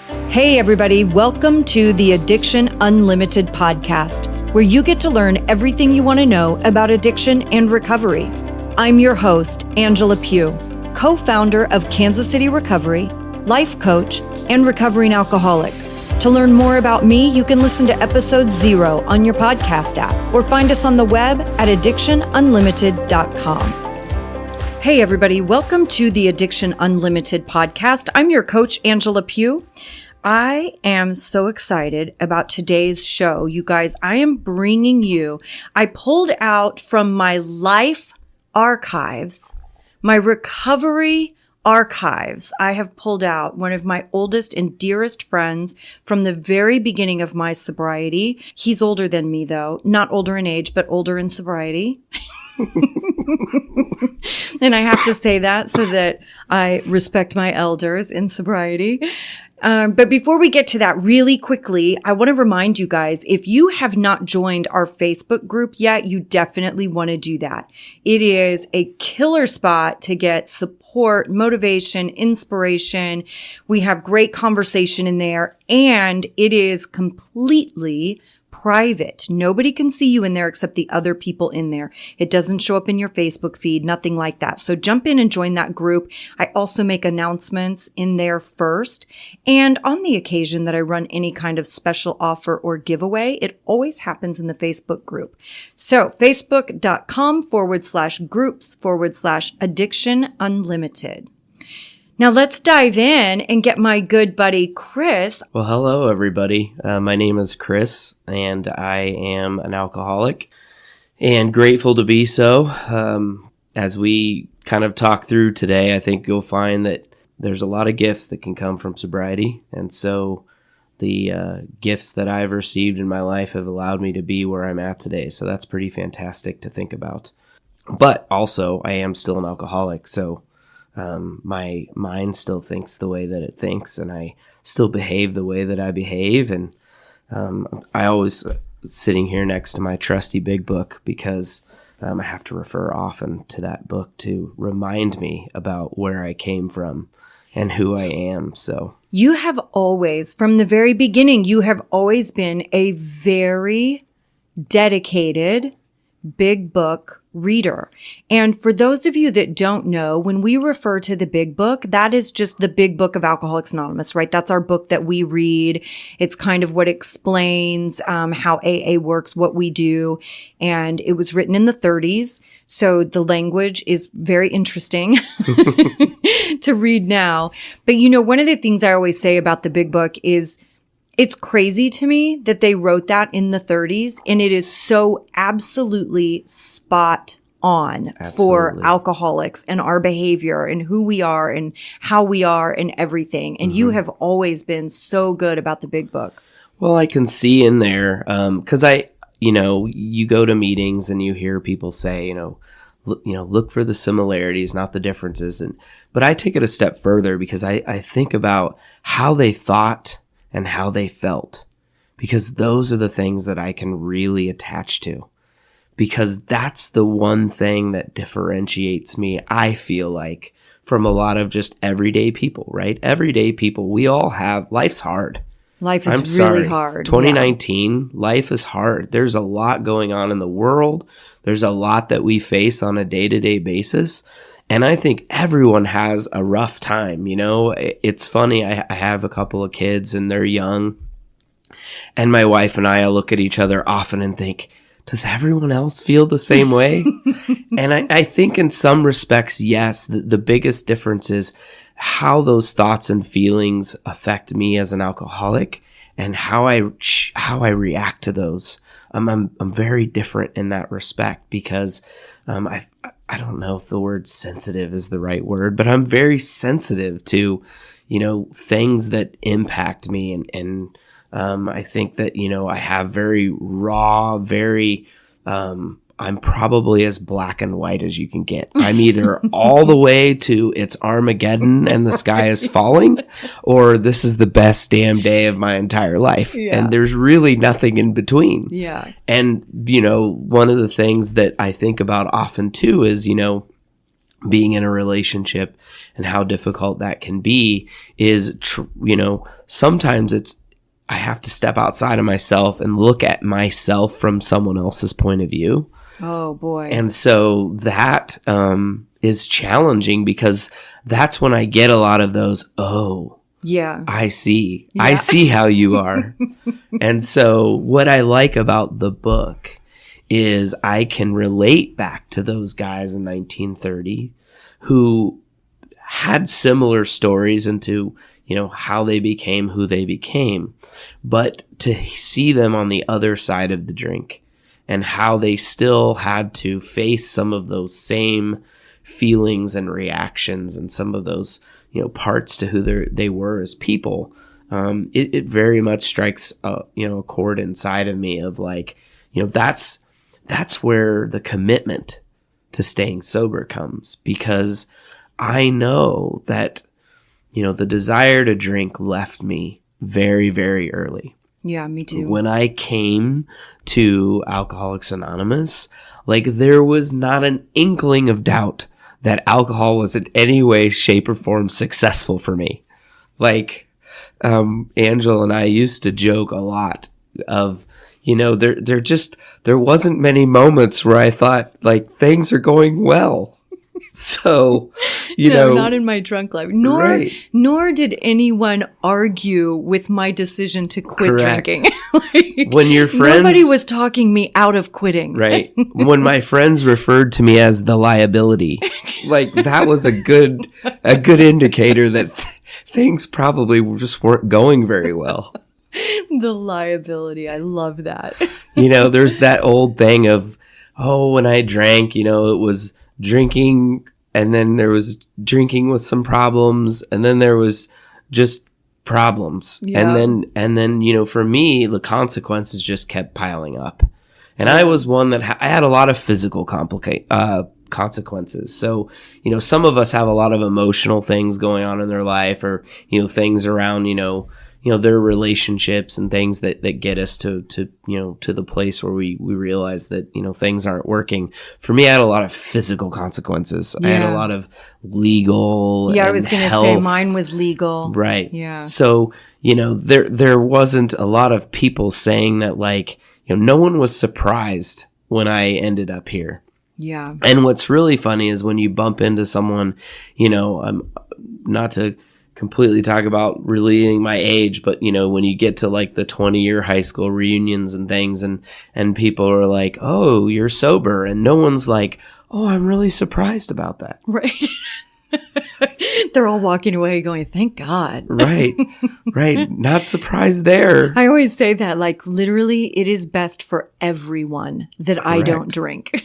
Hey everybody, welcome to the Addiction Unlimited podcast, where you get to learn everything you want to know about addiction and recovery. I'm your host, Angela Pugh, co-founder of Kansas City Recovery, life coach, and recovering alcoholic. To learn more about me, you can listen to episode 0 on your podcast app or find us on the web at addictionunlimited.com. Hey everybody, welcome to the Addiction Unlimited podcast. I'm your coach, Angela Pugh. I am so excited about today's show. You guys, I pulled out from my life archives, my recovery archives. I have pulled out one of my oldest and dearest friends from the very beginning of my sobriety. He's older than me though, not older in age, but older in sobriety. And I have to say that so that I respect my elders in sobriety. But before we get to that really quickly, I want to remind you guys, if you have not joined our Facebook group yet, you definitely want to do that. It is a killer spot to get support, motivation, inspiration. We have great conversation in there, and it is completely private. Nobody can see you in there except the other people in there. It doesn't show up in your Facebook feed, nothing like that. So jump in and join that group. I also make announcements in there first. And on the occasion that I run any kind of special offer or giveaway, it always happens in the Facebook group. So facebook.com/groups/addiction unlimited. Now let's dive in and get my good buddy, Chris. Well, hello, everybody. My name is Chris, and I am an alcoholic and grateful to be so. As we kind of talk through today, I think you'll find that there's a lot of gifts that can come from sobriety. And so the gifts that I've received in my life have allowed me to be where I'm at today. So that's pretty fantastic to think about. But also, I am still an alcoholic, so my mind still thinks the way that it thinks, and I still behave the way that I behave. And I always sitting here next to my trusty big book because I have to refer often to that book to remind me about where I came from and who I am. So you have always, from the very beginning, you have always been a very dedicated big book reader. And for those of you that don't know, when we refer to the big book, that is just the big book of Alcoholics Anonymous, right? That's our book that we read. It's kind of what explains how AA works, what we do. And it was written in the 30s. So the language is very interesting to read now. But you know, one of the things I always say about the big book is it's crazy to me that they wrote that in the 30s, and it is so absolutely spot on for alcoholics and our behavior and who we are and how we are and everything. And you have always been so good about the big book. Well, I can see in there, because you go to meetings and you hear people say, look for the similarities, not the differences. But I take it a step further because I think about how they thought and how they felt, because those are the things that I can really attach to, because that's the one thing that differentiates me, I feel like, from a lot of just everyday people, right? Everyday people, we all have, life's hard. Life is really hard. 2019, yeah. Life is hard. There's a lot going on in the world. There's a lot that we face on a day-to-day basis. And I think everyone has a rough time. It's funny. I have a couple of kids and they're young. And my wife and I look at each other often and think, does everyone else feel the same way? And I think in some respects, yes, the biggest difference is how those thoughts and feelings affect me as an alcoholic and how I react to those. I'm very different in that respect because I don't know if the word sensitive is the right word, but I'm very sensitive to, things that impact me. And I think that, I have very raw, I'm probably as black and white as you can get. I'm either all the way to it's Armageddon and the sky is falling, or this is the best damn day of my entire life. Yeah. And there's really nothing in between. Yeah. And, one of the things that I think about often too is, being in a relationship and how difficult that can be is, sometimes I have to step outside of myself and look at myself from someone else's point of view. Oh boy. And so that is challenging, because that's when I get a lot of those, oh, yeah, I see. Yeah. I see how you are. And so what I like about the book is I can relate back to those guys in 1930 who had similar stories into, how they became who they became, but to see them on the other side of the drink and how they still had to face some of those same feelings and reactions and some of those, parts to who they were as people. It very much strikes a chord inside of me of like, that's where the commitment to staying sober comes, because I know that, the desire to drink left me very, very early. Yeah, me too. When I came to Alcoholics Anonymous, like there was not an inkling of doubt that alcohol was in any way, shape, or form successful for me. Like, Angela and I used to joke a lot of, there wasn't many moments where I thought like things are going well. So, not in my drunk life. Right. Nor did anyone argue with my decision to quit Correct. drinking. Like, when your friends, nobody was talking me out of quitting. right? When my friends referred to me as the liability, like that was a good indicator that things probably just weren't going very well. The liability. I love that. There's that old thing of, when I drank, it was drinking, and then there was drinking with some problems, and then there was just problems. Yeah. And then, for me, the consequences just kept piling up. And I was one that I had a lot of physical consequences. So, some of us have a lot of emotional things going on in their life, or, things around, their relationships and things that get us to the place where we realize that, things aren't working. For me, I had a lot of physical consequences. Yeah. I had a lot of legal. Yeah, and I was going to say mine was legal. Right. Yeah. So, there wasn't a lot of people saying that, like, no one was surprised when I ended up here. Yeah. And what's really funny is when you bump into someone, not to completely talk about relating my age, but when you get to like the 20-year high school reunions and things, and people are like, oh, you're sober, and no one's like, oh, I'm really surprised about that. Right. They're all walking away going, thank God. Right. Not surprised there. I always say that, like, literally, it is best for everyone that Correct. I don't drink.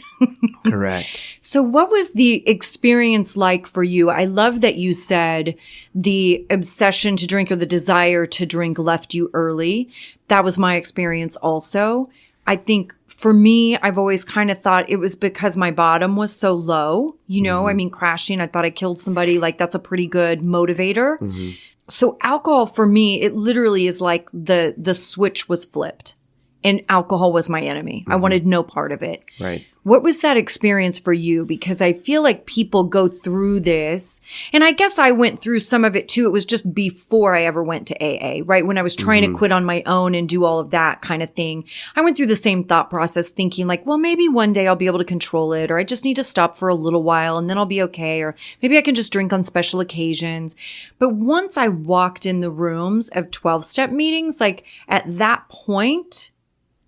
Correct. So what was the experience like for you? I love that you said the obsession to drink or the desire to drink left you early. That was my experience also. I think for me, I've always kind of thought it was because my bottom was so low, I mean, crashing, I thought I killed somebody. Like, that's a pretty good motivator. Mm-hmm. So alcohol for me, it literally is like the switch was flipped and alcohol was my enemy. I wanted no part of it. Right. What was that experience for you? Because I feel like people go through this, and I guess I went through some of it too. It was just before I ever went to AA, right? When I was trying to quit on my own and do all of that kind of thing. I went through the same thought process thinking like, well, maybe one day I'll be able to control it, or I just need to stop for a little while and then I'll be okay. Or maybe I can just drink on special occasions. But once I walked in the rooms of 12-step meetings, like at that point,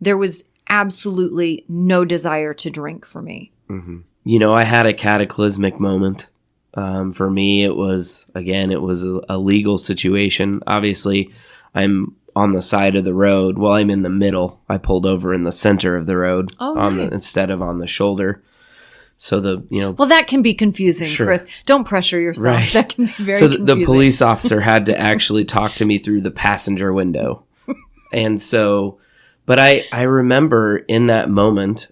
there was absolutely no desire to drink for me. Mm-hmm. I had a cataclysmic moment. For me, it was a legal situation. Obviously, I'm on the side of the road. Well, I'm in the middle. I pulled over in the center of the road instead of on the shoulder. So well, that can be confusing, Sure. Chris. Don't pressure yourself. Right. That can be very so confusing. the police officer had to actually talk to me through the passenger window. And so, but I remember in that moment,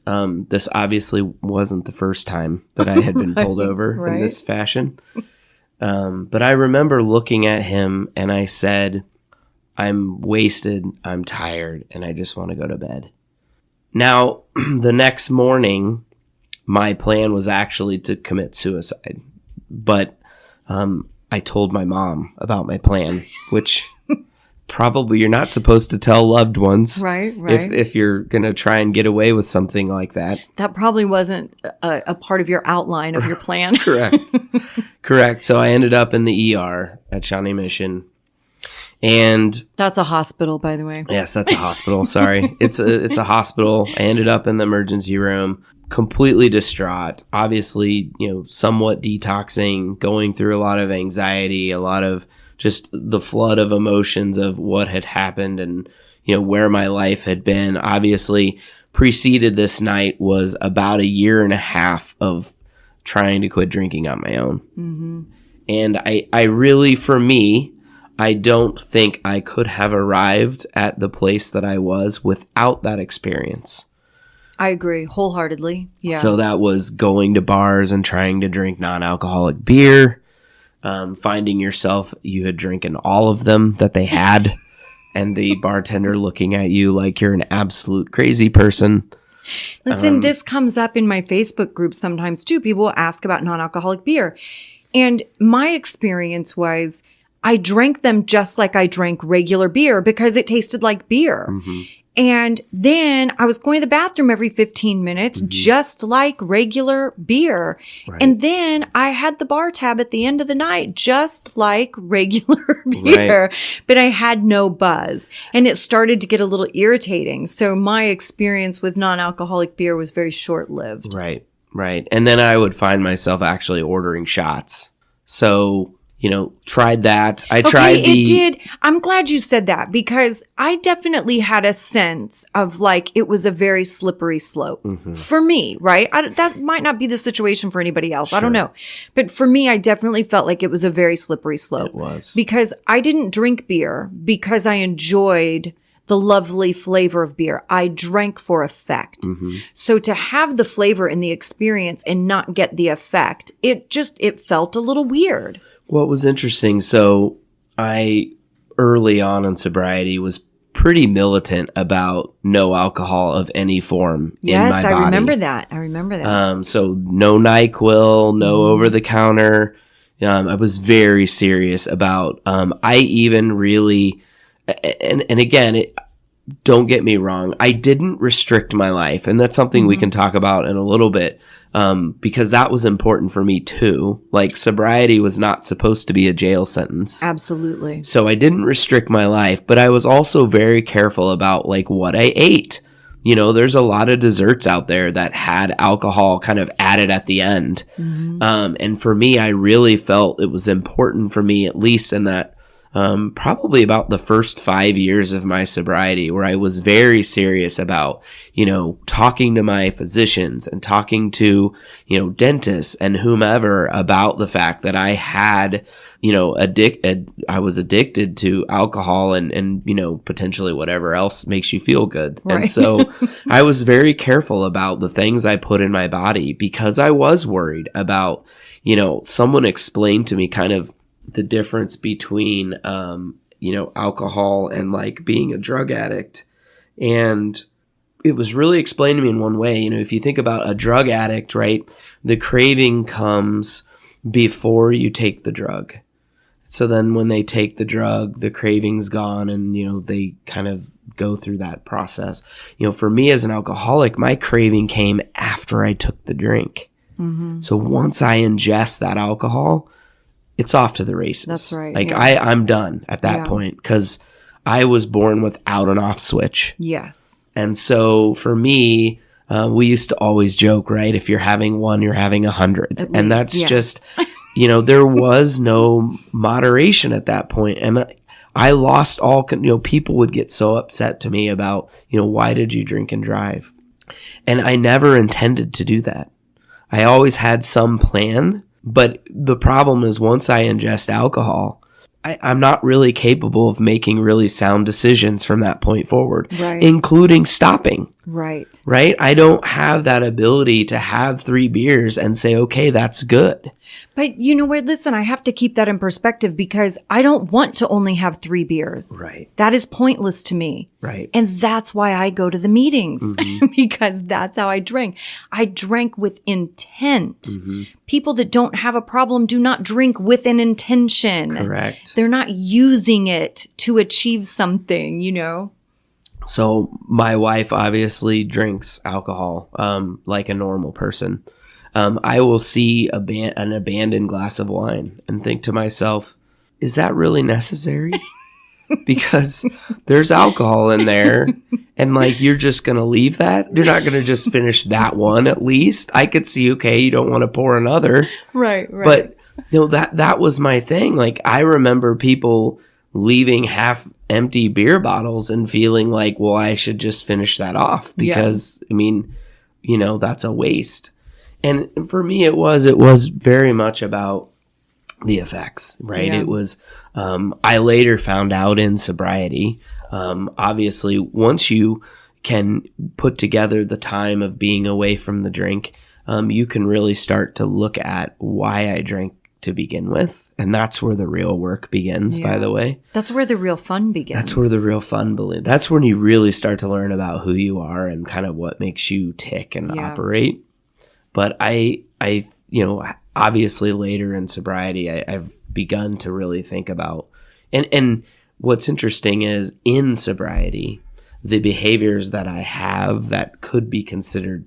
this obviously wasn't the first time that I had been pulled over in this fashion. But I remember looking at him and I said, I'm wasted, I'm tired, and I just want to go to bed. Now, the next morning, my plan was actually to commit suicide. But I told my mom about my plan, which probably you're not supposed to tell loved ones. Right. If you're going to try and get away with something like that. That probably wasn't a part of your outline of your plan. Correct. So I ended up in the ER at Shawnee Mission. And that's a hospital, by the way. Yes, that's a hospital. Sorry. It's a hospital. I ended up in the emergency room, completely distraught, obviously, somewhat detoxing, going through a lot of anxiety, a lot of just the flood of emotions of what had happened and, where my life had been. Obviously, preceded this night was about a year and a half of trying to quit drinking on my own. Mm-hmm. And I really, for me, I don't think I could have arrived at the place that I was without that experience. I agree wholeheartedly. Yeah. So that was going to bars and trying to drink non-alcoholic beer, finding yourself, you had drinking all of them that they had, and the bartender looking at you like you're an absolute crazy person. Listen, this comes up in my Facebook group sometimes too. People will ask about non-alcoholic beer. And my experience was I drank them just like I drank regular beer because it tasted like beer. Mm-hmm. And then I was going to the bathroom every 15 minutes, just like regular beer. Right. And then I had the bar tab at the end of the night, just like regular beer, right. But I had no buzz. And it started to get a little irritating. So my experience with non-alcoholic beer was very short-lived. Right. And then I would find myself actually ordering shots. So tried that. It did. I'm glad you said that because I definitely had a sense of like it was a very slippery slope for me, right? That might not be the situation for anybody else. Sure. I don't know. But for me, I definitely felt like it was a very slippery slope. It was. Because I didn't drink beer because I enjoyed the lovely flavor of beer. I drank for effect. Mm-hmm. So to have the flavor in the experience and not get the effect, it felt a little weird. What was interesting, so I, early on in sobriety, was pretty militant about no alcohol of any form in my body. Yes, I remember that. So no NyQuil, no over-the-counter. I was very serious about, I even really, and again, don't get me wrong, I didn't restrict my life, and that's something we can talk about in a little bit. Because that was important for me too. Like sobriety was not supposed to be a jail sentence. Absolutely. So I didn't restrict my life, but I was also very careful about like what I ate. There's a lot of desserts out there that had alcohol kind of added at the end. Mm-hmm. And for me, I really felt it was important for me, at least in that probably about the first 5 years of my sobriety, where I was very serious about, talking to my physicians and talking to, dentists and whomever about the fact that I had, I was addicted to alcohol and, potentially whatever else makes you feel good. Right. And so I was very careful about the things I put in my body because I was worried about, someone explained to me kind of the difference between, alcohol and like being a drug addict. And it was really explained to me in one way. If you think about a drug addict, right, the craving comes before you take the drug. So then when they take the drug, the craving's gone and, they kind of go through that process. For me as an alcoholic, my craving came after I took the drink. Mm-hmm. So once I ingest that alcohol, it's off to the races. That's right. Like I'm done at that point because I was born without an off switch. Yes. And so for me, we used to always joke, right? If you're having one, you're having 100. And that's just, there was no moderation at that point. And I lost all, people would get so upset to me about, why did you drink and drive? And I never intended to do that. I always had some plan. But the problem is once I ingest alcohol, I'm not really capable of making really sound decisions from that point forward, right. Including stopping. Right. I don't have that ability to have 3 beers and say, okay, that's good. But you know what? Listen, I have to keep that in perspective because I don't want to only have 3 beers. Right. That is pointless to me. Right. And that's why I go to the meetings because that's how I drink. I drank with intent. People that don't have a problem do not drink with an intention. Correct. They're not using it to achieve something, So my wife obviously drinks alcohol, like a normal person. I will see an abandoned glass of wine and think to myself, is that really necessary? Because there's alcohol in there and like, you're just going to leave that? You're not going to just finish that one at least? I could see, okay, you don't want to pour another. Right. But that was my thing. Like, I remember people leaving half empty beer bottles and feeling like, well, I should just finish that off because that's a waste. And for me, it was very much about the effects, right? Yeah. It was, I later found out in sobriety, obviously once you can put together the time of being away from the drink, you can really start to look at why I drank to begin with. And that's where the real work begins, by the way. That's where the real fun begins. That's where the real fun begins. That's when you really start to learn about who you are and kind of what makes you tick and operate. But I obviously later in sobriety, I've begun to really think about, and what's interesting is in sobriety, the behaviors that I have that could be considered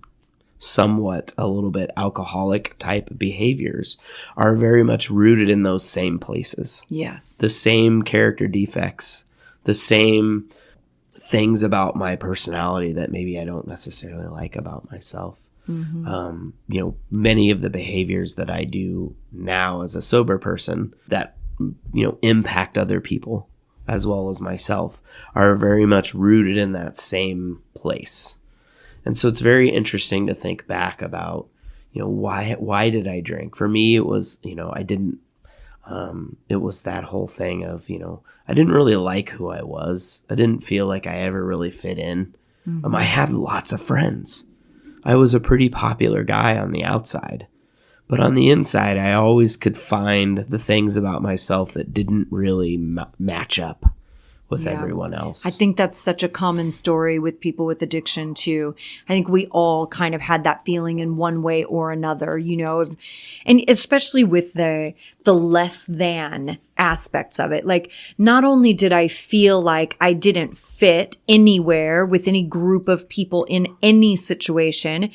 somewhat a little bit alcoholic type behaviors are very much rooted in those same places. Yes. The same character defects, the same things about my personality that maybe I don't necessarily like about myself. Many of the behaviors that I do now as a sober person that, impact other people as well as myself are very much rooted in that same place. And so it's very interesting to think back about, why did I drink? For me, it was, I didn't, it was that whole thing of, I didn't really like who I was. I didn't feel like I ever really fit in. I had lots of friends. I was a pretty popular guy on the outside, but on the inside, I always could find the things about myself that didn't really match up with everyone else. I think that's such a common story with people with addiction too. I think we all kind of had that feeling in one way or another, and especially with the less than aspects of it. Like, not only did I feel like I didn't fit anywhere with any group of people in any situation,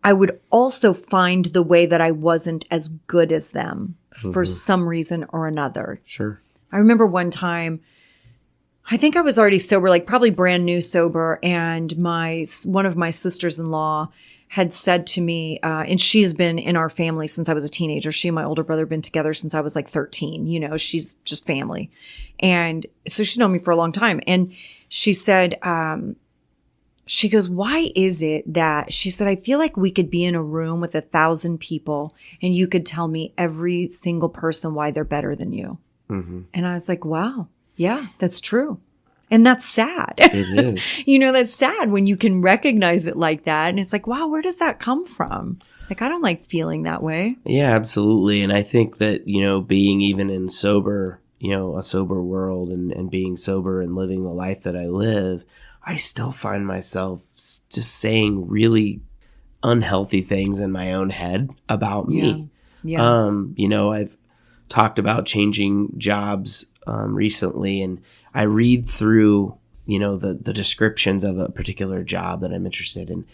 I would also find the way that I wasn't as good as them for some reason or another. Sure. I remember one time, I think I was already sober, like probably brand new sober. And one of my sisters-in-law had said to me, and she's been in our family since I was a teenager. She and my older brother have been together since I was like 13. She's just family. And so she's known me for a long time. And she said, she goes, why is it that, she said, I feel like we could be in a room with 1,000 people and you could tell me every single person why they're better than you. And I was like, wow. Yeah, that's true. And that's sad. It is. That's sad when you can recognize it like that. And it's like, wow, where does that come from? Like, I don't like feeling that way. Yeah, absolutely. And I think that, being even in sober, a sober world and being sober and living the life that I live, I still find myself just saying really unhealthy things in my own head about me. Yeah. I've talked about changing jobs recently, and I read through, the descriptions of a particular job that I'm interested in,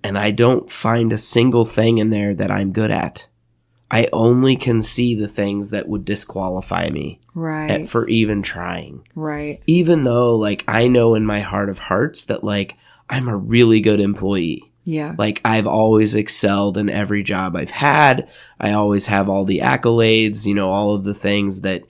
and I don't find a single thing in there that I'm good at. I only can see the things that would disqualify me for even trying. Right. Even though, like, I know in my heart of hearts that, like, I'm a really good employee. Yeah. Like, I've always excelled in every job I've had. I always have all the accolades, all of the things that,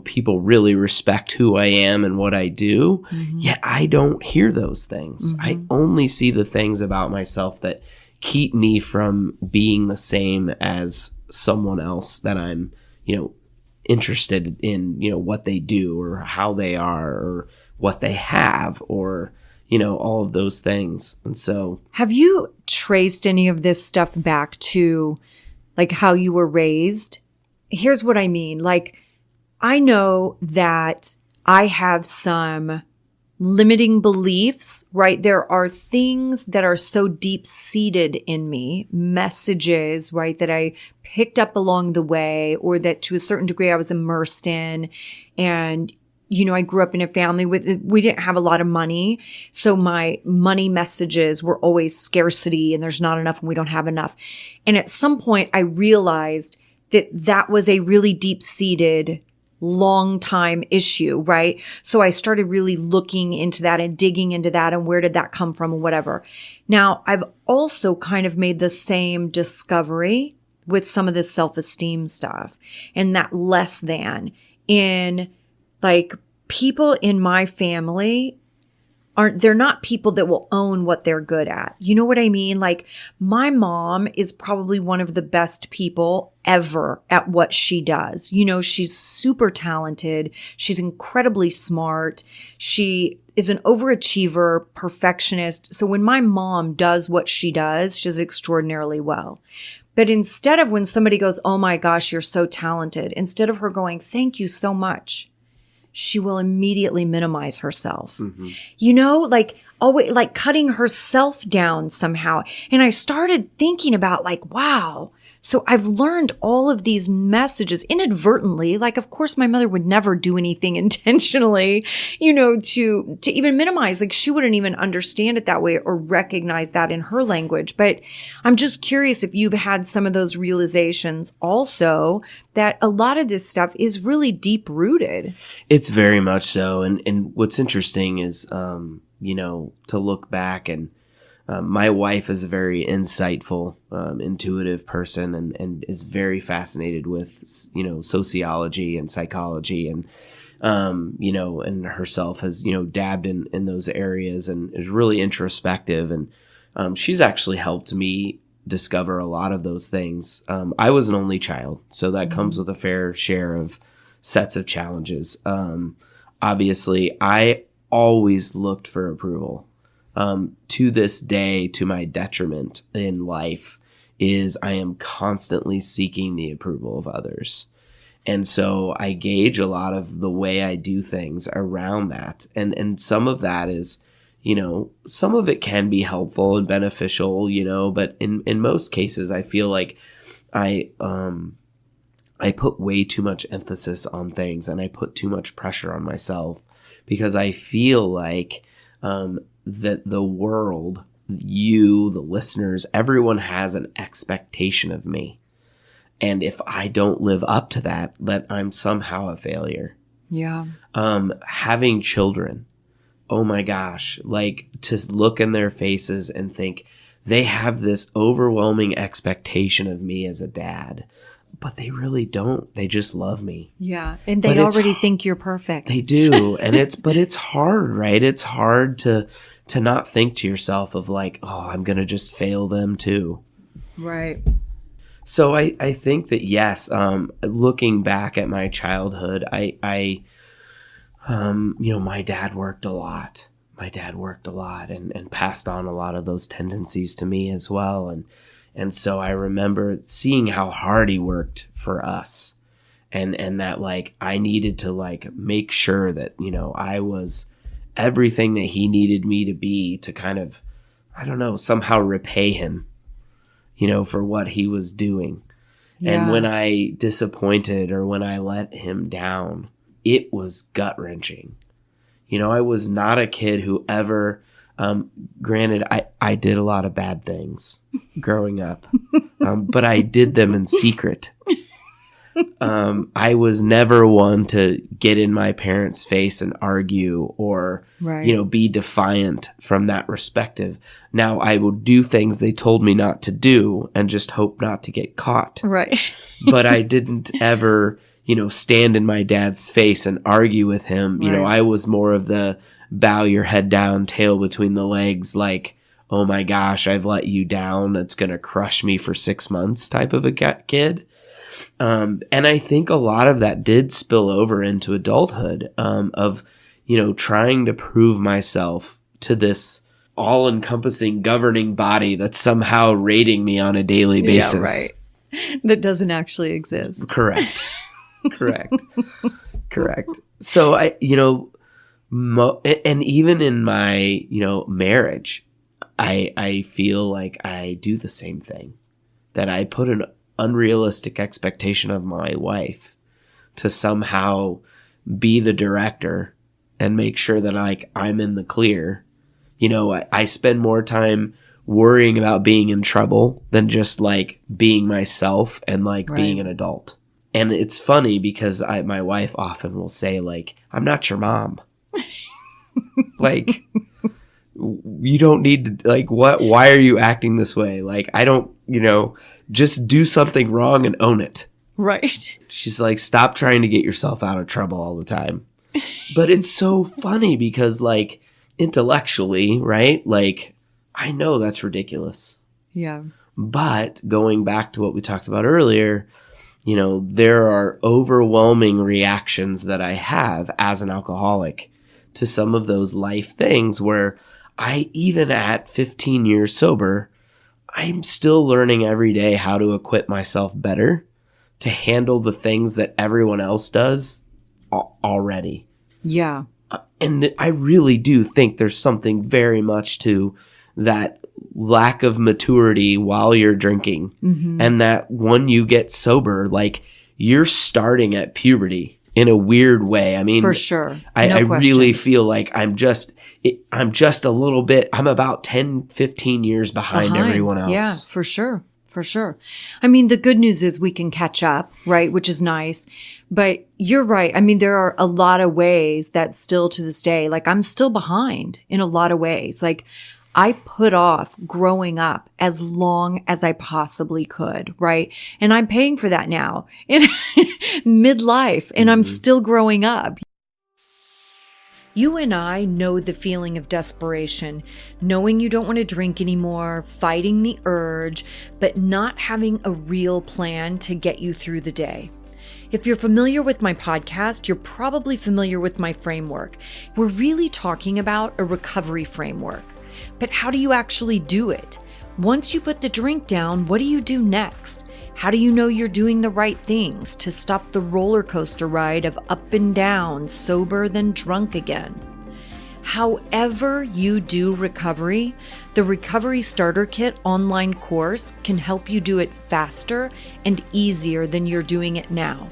people really respect who I am and what I do. Yet I don't hear those things. I only see the things about myself that keep me from being the same as someone else that I'm, interested in, what they do or how they are or what they have or, all of those things. And so, have you traced any of this stuff back to like how you were raised? Here's what I mean. Like, I know that I have some limiting beliefs, right? There are things that are so deep seated in me, messages, right, that I picked up along the way, or that to a certain degree I was immersed in. And, I grew up in a family we didn't have a lot of money. So my money messages were always scarcity, and there's not enough and we don't have enough. And at some point I realized that was a really deep seated long time issue, right? So I started really looking into that and digging into that and where did that come from and whatever. Now, I've also kind of made the same discovery with some of this self-esteem stuff and that less than in like people in my family they're not people that will own what they're good at. You know what I mean? Like my mom is probably one of the best people ever at what she does. She's super talented. She's incredibly smart. She is an overachiever, perfectionist. So when my mom does what she does extraordinarily well. But instead of when somebody goes, "Oh my gosh, you're so talented," instead of her going, "Thank you so much," she will immediately minimize herself. Like always, like cutting herself down somehow. And I started thinking about like, wow. So I've learned all of these messages inadvertently. Like, of course, my mother would never do anything intentionally, to even minimize. Like she wouldn't even understand it that way or recognize that in her language. But I'm just curious if you've had some of those realizations also that a lot of this stuff is really deep rooted. It's very much so. And what's interesting is, to look back and my wife is a very insightful, intuitive person and is very fascinated with, sociology and psychology and, and herself has, dabbed in those areas and is really introspective. And she's actually helped me discover a lot of those things. I was an only child, so that comes with a fair share of sets of challenges. Obviously, I always looked for approval. To this day, to my detriment in life, is I am constantly seeking the approval of others. And so I gauge a lot of the way I do things around that. And some of that is, some of it can be helpful and beneficial, but in most cases, I feel like I put way too much emphasis on things and I put too much pressure on myself because I feel like, that the world, you, the listeners, everyone has an expectation of me. And if I don't live up to that I'm somehow a failure. Yeah. Having children, oh my gosh, like to look in their faces and think they have this overwhelming expectation of me as a dad. But they really don't. They just love me. Yeah. And they already think you're perfect. They do. And it's hard, right? It's hard to not think to yourself of like, oh, I'm going to just fail them too. Right. So I think that, yes, looking back at my childhood, my dad worked a lot. My dad worked a lot and passed on a lot of those tendencies to me as well. And so I remember seeing how hard he worked for us and that like I needed to like make sure that, I was everything that he needed me to be to kind of, I don't know, somehow repay him, for what he was doing. Yeah. And when I disappointed or when I let him down, it was gut wrenching. I was not a kid who ever, granted, I did a lot of bad things growing up, but I did them in secret. I was never one to get in my parents' face and argue or, be defiant from that perspective. Now I would do things they told me not to do and just hope not to get caught. Right. But I didn't ever, stand in my dad's face and argue with him. I was more of the bow your head down, tail between the legs, like, oh my gosh, I've let you down. It's going to crush me for 6 months type of a kid. And I think a lot of that did spill over into adulthood, of, trying to prove myself to this all-encompassing governing body that's somehow rating me on a daily basis. Yeah, right. That doesn't actually exist. Correct. Correct. So And even in my, marriage, I feel like I do the same thing, that I put an unrealistic expectation of my wife to somehow be the director and make sure that I'm in the clear. I spend more time worrying about being in trouble than just being myself and being an adult. And it's funny because my wife often will say I'm not your mom. You don't need to why are you acting this way? I don't, just do something wrong and own it. Right. She's stop trying to get yourself out of trouble all the time. But it's so funny because intellectually, right? I know that's ridiculous. Yeah. But going back to what we talked about earlier, there are overwhelming reactions that I have as an alcoholic to some of those life things where even at 15 years sober, I'm still learning every day how to equip myself better to handle the things that everyone else does already. Yeah. And I really do think there's something very much to that lack of maturity while you're drinking. Mm-hmm. And that when you get sober, you're starting at puberty in a weird way. I mean, for sure. I really feel I'm just a little bit, I'm about 10, 15 years behind everyone else. Yeah, for sure. For sure. I mean, the good news is we can catch up, right? Which is nice. But you're right. I mean, there are a lot of ways that still to this day, I'm still behind in a lot of ways. I put off growing up as long as I possibly could, right? And I'm paying for that now in midlife, and I'm still growing up. You and I know the feeling of desperation, knowing you don't want to drink anymore, fighting the urge, but not having a real plan to get you through the day. If you're familiar with my podcast, you're probably familiar with my framework. We're really talking about a recovery framework. But how do you actually do it? Once you put the drink down, what do you do next? How do you know you're doing the right things to stop the roller coaster ride of up and down, sober then drunk again? However you do recovery, the Recovery Starter Kit online course can help you do it faster and easier than you're doing it now.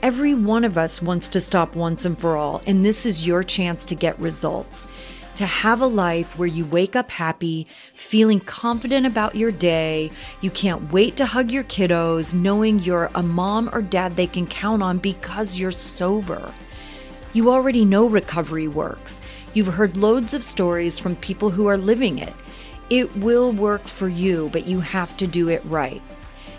Every one of us wants to stop once and for all, and this is your chance to get results. To have a life where you wake up happy, feeling confident about your day, you can't wait to hug your kiddos, knowing you're a mom or dad they can count on because you're sober. You already know recovery works. You've heard loads of stories from people who are living it. It will work for you, but you have to do it right.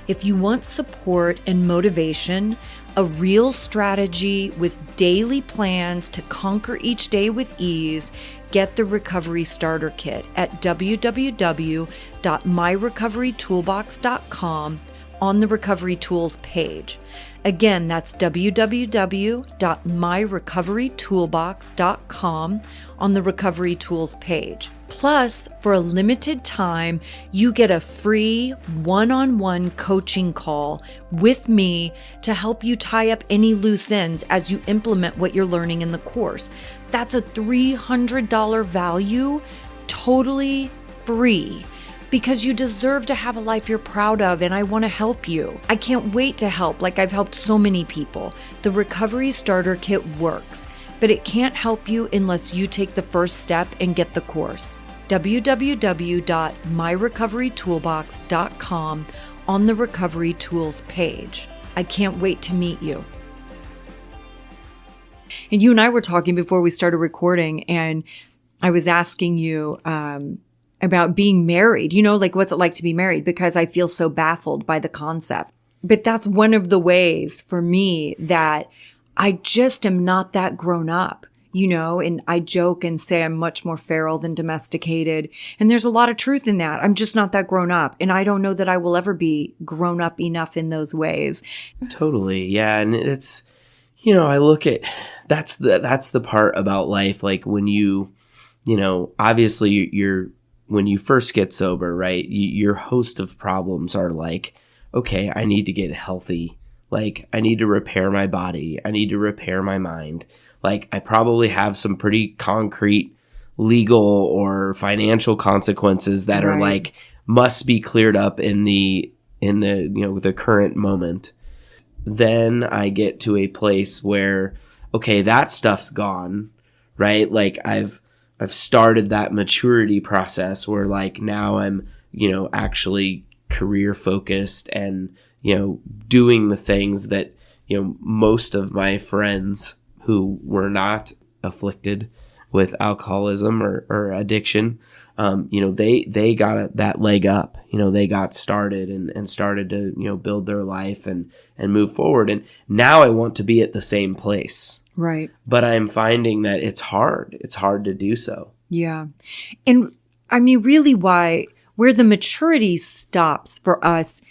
If you want support and motivation, a real strategy with daily plans to conquer each day with ease, get the Recovery Starter Kit at www.myrecoverytoolbox.com on the Recovery Tools page. Again, that's www.myrecoverytoolbox.com on the Recovery Tools page. Plus, for a limited time, you get a free one-on-one coaching call with me to help you tie up any loose ends as you implement what you're learning in the course. That's a $300 value, totally free, because you deserve to have a life you're proud of, and I want to help you. I can't wait to help like I've helped so many people. The Recovery Starter Kit works, but it can't help you unless you take the first step and get the course. www.myrecoverytoolbox.com on the Recovery Tools page. I can't wait to meet you. And you and I were talking before we started recording, and I was asking you about being married, what's it like to be married? Because I feel so baffled by the concept. But that's one of the ways for me that I just am not that grown up, and I joke and say I'm much more feral than domesticated. And there's a lot of truth in that. I'm just not that grown up. And I don't know that I will ever be grown up enough in those ways. Totally. Yeah. And it's, I look at, that's the part about life. Like when obviously when you first get sober, right, your host of problems are like, okay, I need to get healthy. Like I need to repair my body. I need to repair my mind. like I probably have some pretty concrete legal or financial consequences that are like must be cleared up in the the current moment. Then I get to a place where, okay, that stuff's gone, right? Like I've started that maturity process where like now I'm, actually career focused and, doing the things that, most of my friends who were not afflicted with alcoholism or addiction, they got that leg up, they got started and started to, build their life and move forward. And now I want to be at the same place. Right. But I'm finding that it's hard. It's hard to do so. Yeah. And I mean, really where the maturity stops for us,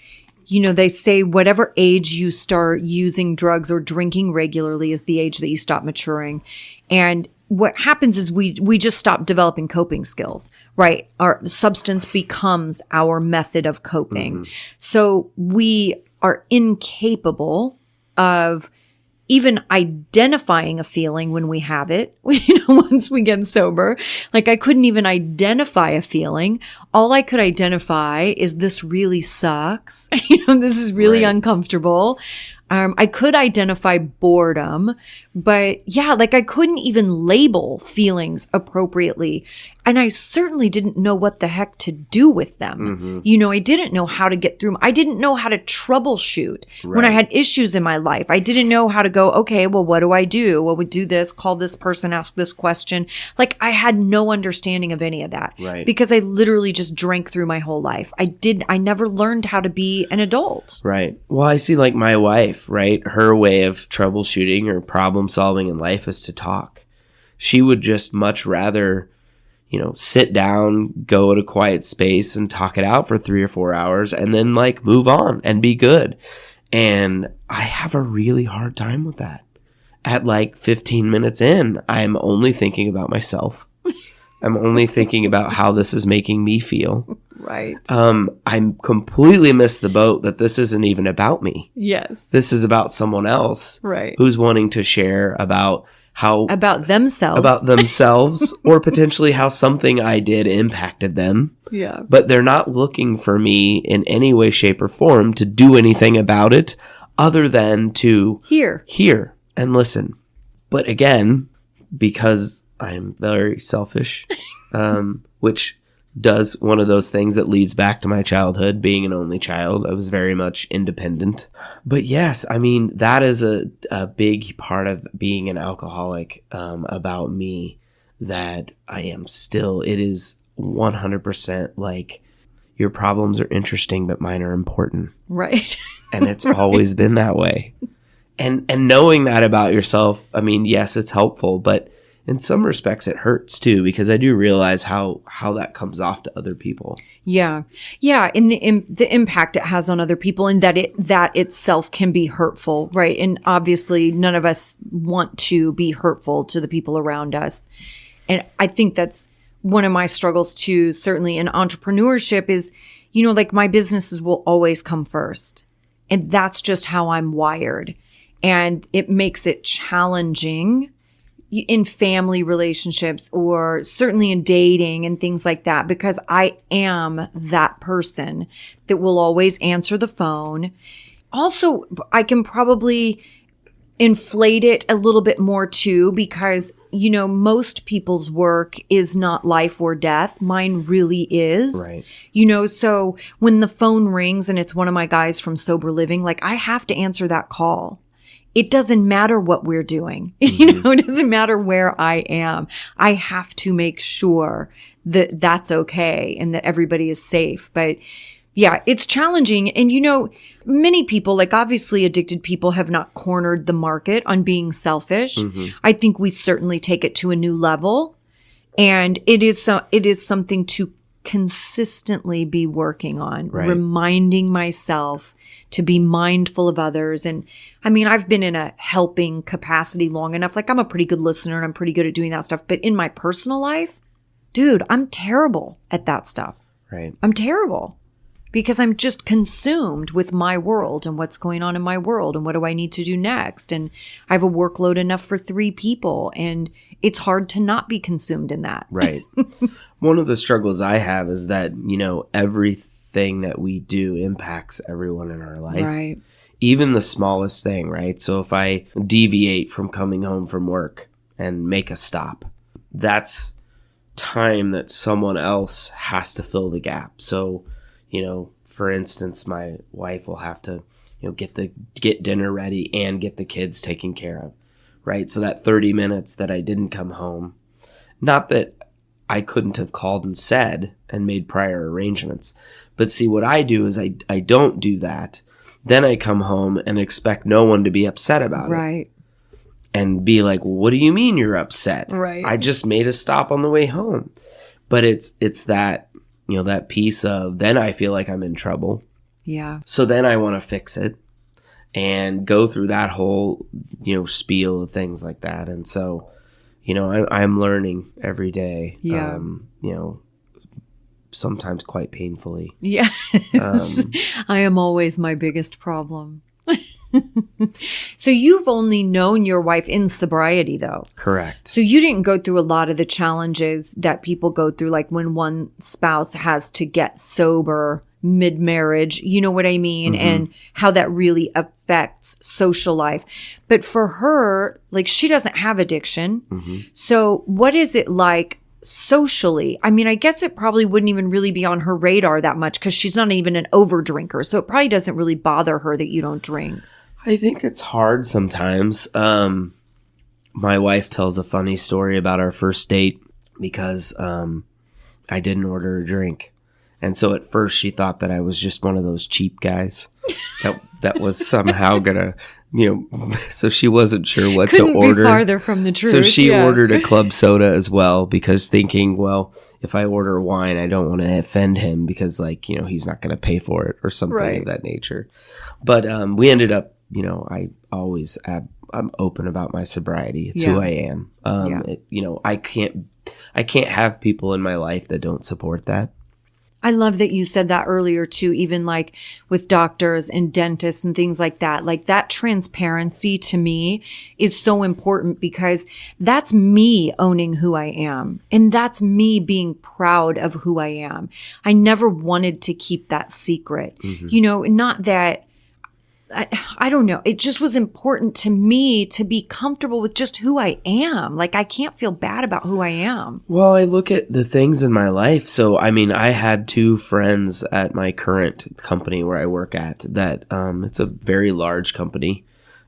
they say whatever age you start using drugs or drinking regularly is the age that you stop maturing. And what happens is we just stop developing coping skills, right? Our substance becomes our method of coping. Mm-hmm. So we are incapable of even identifying a feeling when we have it, once we get sober. Like I couldn't even identify a feeling. All I could identify is this really sucks. This is really uncomfortable. I could identify boredom, but like I couldn't even label feelings appropriately. And I certainly didn't know what the heck to do with them. Mm-hmm. I didn't know how to get through them. I didn't know how to troubleshoot when I had issues in my life. I didn't know how to go, okay, well, what do I do? Well, we do this, call this person, ask this question. Like I had no understanding of any of that because I literally just drank through my whole life. I never learned how to be an adult. Right. Well, I see like my wife, right? Her way of troubleshooting or problem solving in life is to talk. She would just much rather sit down, go at a quiet space and talk it out for 3 or 4 hours and then like move on and be good. And I have a really hard time with that. At like 15 minutes in, I'm only thinking about myself. I'm only thinking about how this is making me feel. Right. I'm completely missed the boat that this isn't even about me. Yes. This is about someone else. Right. Who's wanting to share about themselves or potentially how something I did impacted them. Yeah. But they're not looking for me in any way, shape, or form to do anything about it other than to hear and listen. But again, because I'm very selfish, which does one of those things that leads back to my childhood, being an only child. I was very much independent. But yes, I mean, that is a big part of being an alcoholic about me, that I am still, it is 100% like, your problems are interesting, but mine are important. Right. And it's always been that way. And knowing that about yourself, I mean, yes, it's helpful, but in some respects it hurts too, because I do realize how that comes off to other people. Yeah. Yeah. And the impact it has on other people, and that itself can be hurtful. Right. And obviously none of us want to be hurtful to the people around us. And I think that's one of my struggles too, certainly in entrepreneurship, is, like my businesses will always come first. And that's just how I'm wired. And it makes it challenging in family relationships, or certainly in dating and things like that, because I am that person that will always answer the phone. Also, I can probably inflate it a little bit more too, because, most people's work is not life or death. Mine really is. Right. So when the phone rings and it's one of my guys from Sober Living, like I have to answer that call. It doesn't matter what we're doing. Mm-hmm. It doesn't matter where I am. I have to make sure that that's okay and that everybody is safe. But yeah, it's challenging. And, many people, like obviously addicted people, have not cornered the market on being selfish. Mm-hmm. I think we certainly take it to a new level. And it is something to consistently be working on, reminding myself to be mindful of others. And I mean, I've been in a helping capacity long enough. Like I'm a pretty good listener and I'm pretty good at doing that stuff. But in my personal life, dude, I'm terrible at that stuff. Right. I'm terrible because I'm just consumed with my world and what's going on in my world and what do I need to do next. And I have a workload enough for 3 people, and it's hard to not be consumed in that. Right. One of the struggles I have is that, everything that we do impacts everyone in our life. Right. Even the smallest thing, right? So if I deviate from coming home from work and make a stop, that's time that someone else has to fill the gap. So, for instance, my wife will have to, get dinner ready and get the kids taken care of, right? So that 30 minutes that I didn't come home, not that I couldn't have called and said and made prior arrangements, but see, what I do is I don't do that. Then I come home and expect no one to be upset about it. Right. And be like, well, what do you mean you're upset? Right. I just made a stop on the way home. But it's that, that piece of, then I feel like I'm in trouble. Yeah. So then I want to fix it and go through that whole, spiel of things like that. And so, I'm learning every day. Yeah. Sometimes quite painfully. Yeah. I am always my biggest problem. So you've only known your wife in sobriety, though. Correct. So you didn't go through a lot of the challenges that people go through, like when one spouse has to get sober mid-marriage, you know what I mean? Mm-hmm. And how that really affects social life. But for her, like, she doesn't have addiction. Mm-hmm. So what is it like socially? I mean, I guess it probably wouldn't even really be on her radar that much because she's not even an over drinker. So it probably doesn't really bother her that you don't drink. I think it's hard sometimes. My wife tells a funny story about our first date because I didn't order a drink. And so at first she thought that I was just one of those cheap guys that was somehow gonna, so she wasn't sure what Couldn't to order. Be farther from the truth. So she ordered a club soda as well because thinking, well, if I order wine, I don't want to offend him because he's not going to pay for it or something of that nature. But we ended up, I'm open about my sobriety. It's who I am. I can't have people in my life that don't support that. I love that you said that earlier too, even like with doctors and dentists and things like that. Like that transparency to me is so important because that's me owning who I am. And that's me being proud of who I am. I never wanted to keep that secret. Mm-hmm. Not that I don't know. It just was important to me to be comfortable with just who I am. Like, I can't feel bad about who I am. Well, I look at the things in my life. So, I mean, I had 2 friends at my current company where I work at that it's a very large company.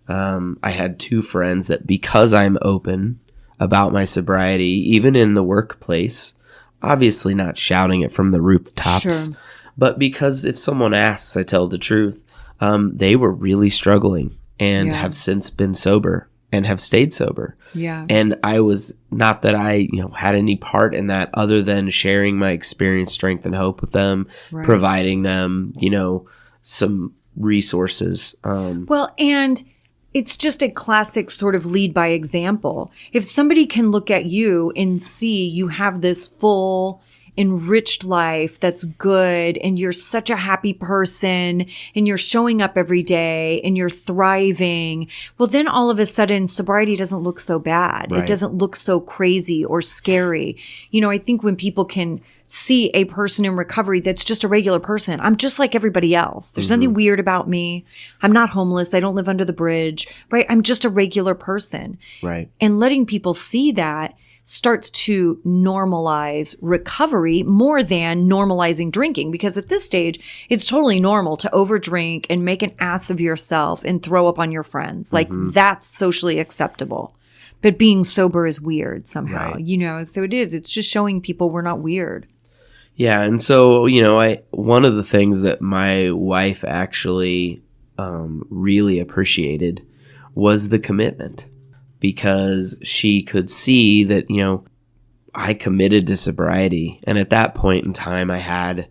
I had 2 friends that because I'm open about my sobriety, even in the workplace, obviously not shouting it from the rooftops, but because if someone asks, I tell the truth. They were really struggling and have since been sober and have stayed sober. Yeah. And I was not that I, had any part in that other than sharing my experience, strength, and hope with them, providing them, some resources. Well, and it's just a classic sort of lead by example. If somebody can look at you and see you have this full enriched life that's good and you're such a happy person and you're showing up every day and you're thriving, well, then all of a sudden sobriety doesn't look so bad. It doesn't look so crazy or scary. I think when people can see a person in recovery that's just a regular person, I'm just like everybody else. There's nothing weird about me. I'm not homeless. I don't live under the bridge, right? I'm just a regular person. Right. And letting people see that starts to normalize recovery more than normalizing drinking. Because at this stage, it's totally normal to overdrink and make an ass of yourself and throw up on your friends. Like that's socially acceptable. But being sober is weird somehow, so it is. It's just showing people we're not weird. Yeah. And so, one of the things that my wife actually really appreciated was the commitment. Because she could see that, I committed to sobriety. And at that point in time, I had,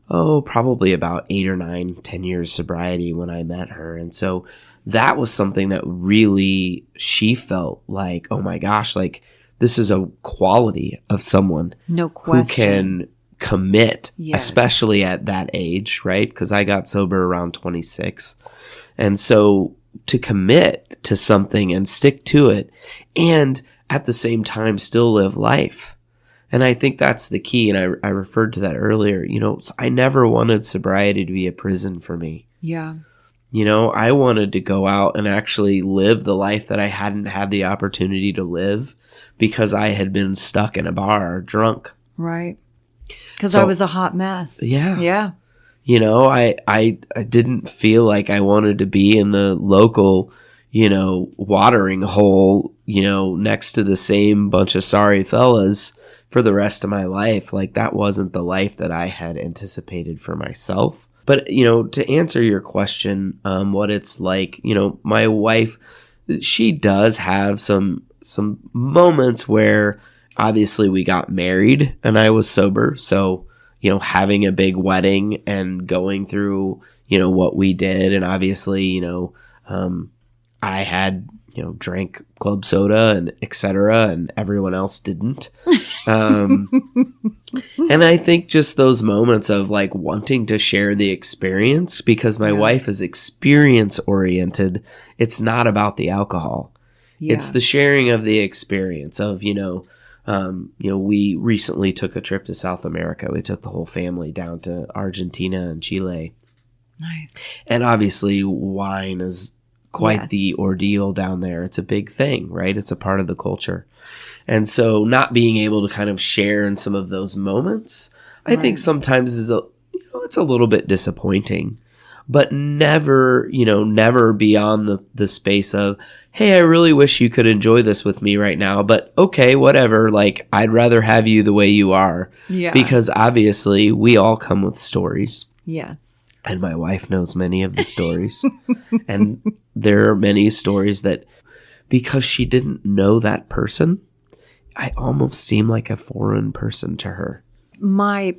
probably about 8 or 9, 10 years sobriety when I met her. And so that was something that really she felt like, oh my gosh, like this is a quality of someone no question. who can commit, Yes. especially at that age, right? Because I got sober around 26. And so to commit to something and stick to it and at the same time still live life. And I think that's the key. And I referred to that earlier. I never wanted sobriety to be a prison for me. Yeah. I wanted to go out and actually live the life that I hadn't had the opportunity to live because I had been stuck in a bar drunk. Right. Because So- I was a hot mess. Yeah. Yeah. I didn't feel like I wanted to be in the local, watering hole, next to the same bunch of sorry fellas for the rest of my life. Like that wasn't the life that I had anticipated for myself. But, to answer your question, what it's like, my wife, she does have some moments where obviously we got married and I was sober. So, having a big wedding and going through, what we did. And obviously, I had, drank club soda and et cetera, and everyone else didn't. And I think just those moments of like wanting to share the experience because my wife is experience oriented. It's not about the alcohol. Yeah. It's the sharing of the experience of, we recently took a trip to South America. We took the whole family down to Argentina and Chile. Nice. And obviously wine is quite Yes. the ordeal down there. It's a big thing, right? It's a part of the culture. And so not being able to kind of share in some of those moments, I think sometimes it's a little bit disappointing, but never beyond the space of, hey, I really wish you could enjoy this with me right now, but okay, whatever. Like I'd rather have you the way you are. Yeah. Because obviously we all come with stories. Yes. And my wife knows many of the stories. And there are many stories that because she didn't know that person, I almost seem like a foreign person to her. My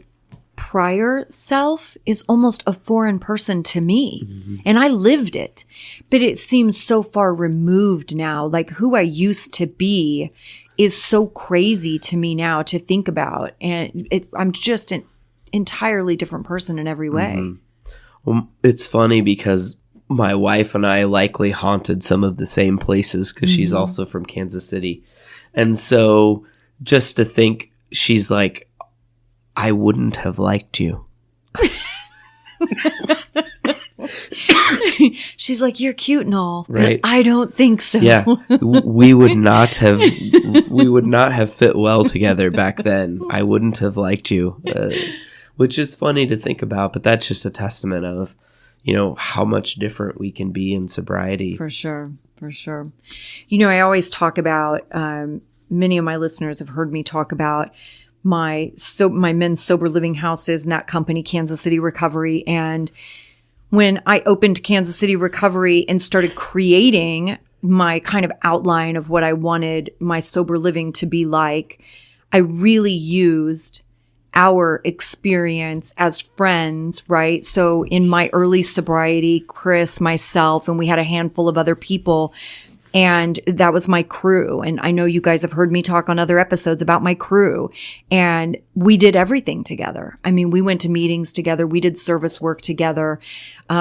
prior self is almost a foreign person to me. Mm-hmm. And I lived it. But it seems so far removed now. Like who I used to be is so crazy to me now to think about. And I'm just an entirely different person in every way. Mm-hmm. Well, it's funny because my wife and I likely haunted some of the same places because she's also from Kansas City. And so just to think, she's like, I wouldn't have liked you. She's like, you're cute and all, Right. but I don't think so. Yeah, we would not have fit well together back then. I wouldn't have liked you, which is funny to think about, but that's just a testament of, how much different we can be in sobriety. For sure. For sure. I always talk about, many of my listeners have heard me talk about my men's sober living houses and that company, Kansas City Recovery. And when I opened Kansas City Recovery and started creating my kind of outline of what I wanted my sober living to be like, I really used our experience as friends, right? So in my early sobriety, Chris, myself, and we had a handful of other people, and that was my crew. And I know you guys have heard me talk on other episodes about my crew, and we did everything together. I mean, we went to meetings together. We did service work together.